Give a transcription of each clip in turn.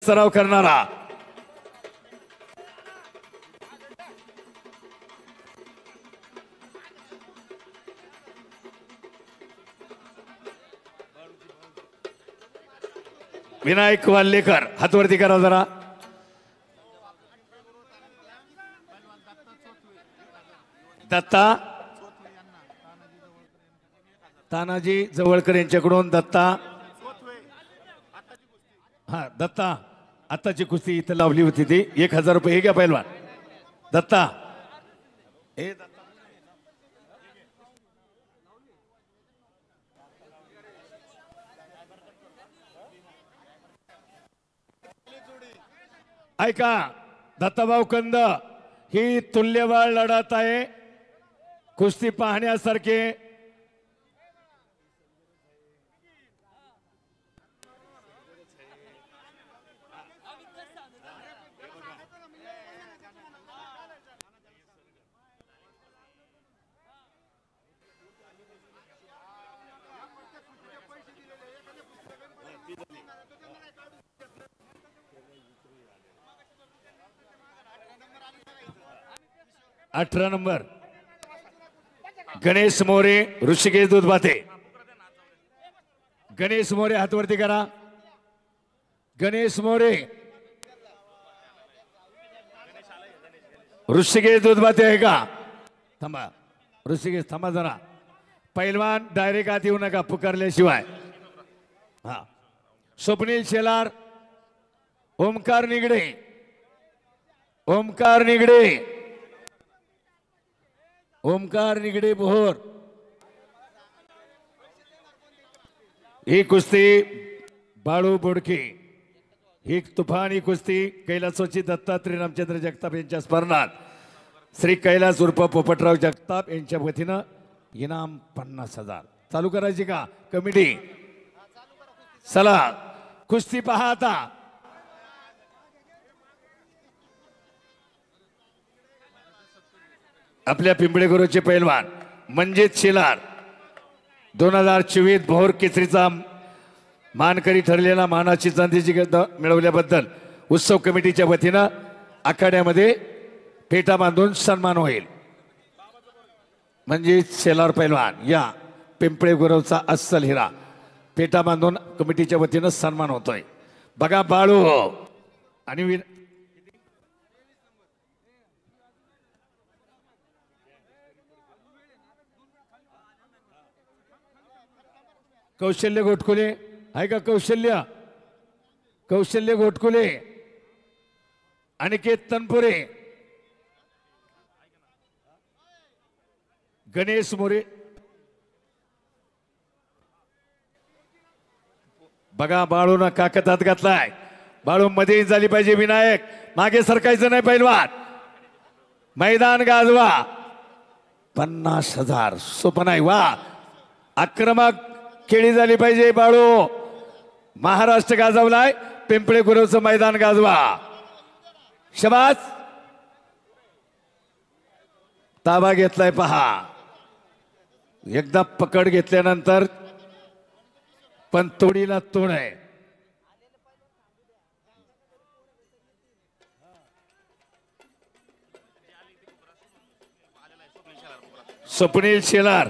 सराव करणारा विनायक वाल्लेकर, हातवरती करा जरा. दत्ता तानाजी जवळकर यांच्याकडून दत्ता. हा दत्ता, आताची कुस्ती इथं लावली होती ती. 1000 रुपये हे घ्या पहिलवान. दत्ता हे ऐका, दत्ताभाऊ कंद, ही तुल्यबळ लढत आहे. कुस्ती पाहण्यासारखे. अठरा नंबर गणेश मोरे, ऋषिकेश दूधबाते. गणेश मोरे हातवरती करा. गणेश मोरे, ऋषिकेश दूधबाते आहे का? थांबा ऋषिकेश, थांबा जरा. पैलवान डायरेक्ट आत येऊ नका पुकारल्याशिवाय. हा स्वप्नील शेलार, ओमकार निगडे. ओमकार निगडे, ओमकार निगडे बोहोर. ही कुस्ती बाळू बोडके. ही तुफानी कुस्ती कैलासोची दत्तात्रय रामचंद्र जगताप यांच्या स्मरणात श्री कैलास उर्फ पोपटराव जगताप यांच्या वतीनं इनाम 50,000. चालू करायची का कमिटी? चला कुस्ती पहा आता. आपल्या पिंपळे गुरुचे पैलवान मंजित शेलार 2024 भोर केसरीचा मानकरी ठरलेला मानाची चांदीची मिळवल्याबद्दल उत्सव कमिटीच्या वतीनं आखाड्यामध्ये फेटा बांधून सन्मान होईल. मंजित शेलार पैलवान या पिंपळे गुरुचा अस्सल हिरा फेटा बांधून कमिटीच्या वतीनं सन्मान होतोय. बघा बाळू आणि कौशल्य घोटकुले आहे का? कौशल्य, कौशल्य घोटकुले, अनिकेत तनपुरे, गणेश मोरे. बघा बाळून काकत हात घातलाय. बाळू मध्ये झाली पाहिजे. विनायक मागे सरकायचं नाही. पैलवान मैदान गाजवा. 50,000 सोपं नाही. वा आक्रमक खेळी झाली पाहिजे. बाळू महाराष्ट्र गाजवलाय. पिंपळे गुरुचं मैदान गाजवा. शबास. ताबा घेतलाय पहा. एकदा पकड घेतल्यानंतर पण तोडीला तोड आहे. स्वप्नील शेलार,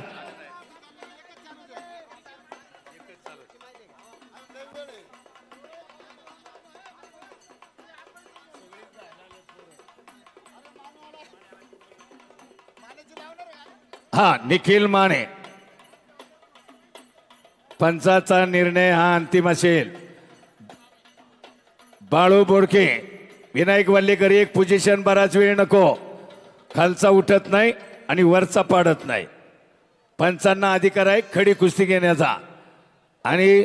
हा निखिल माने. पंचाचा निर्णय हा अंतिम असेल. बाळू बोडके, विनायक वाल्लेकर एक पोझिशन बराच वेळ नको. खालचा उठत नाही आणि वरचा पाडत नाही. पंचांना अधिकार आहे खडी कुस्ती घेण्याचा. आणि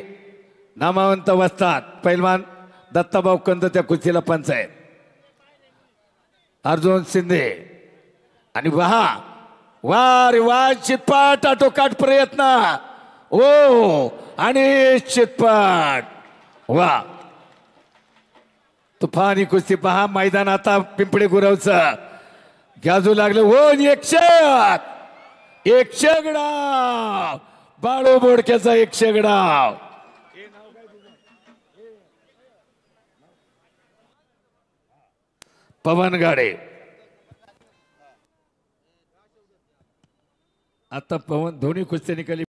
नामवंत वस्तात पैलवान दत्ताभाऊ कंद त्या कुस्तीला पंच आहेत. अर्जुन शिंदे आणि वहा वा रे वा चितपाट आटोकाट प्रयत्न. ओ आणि चितपाट. वा तुफानी कुस्ती पहा. मैदान आता पिंपळे गुरवचं गाजू लागलं. ओ 100 गडाव. बाळू बोडक्याचा 100 गडाव. पवन गाडे. आता पवन दोन्ही कुस्ती निकाली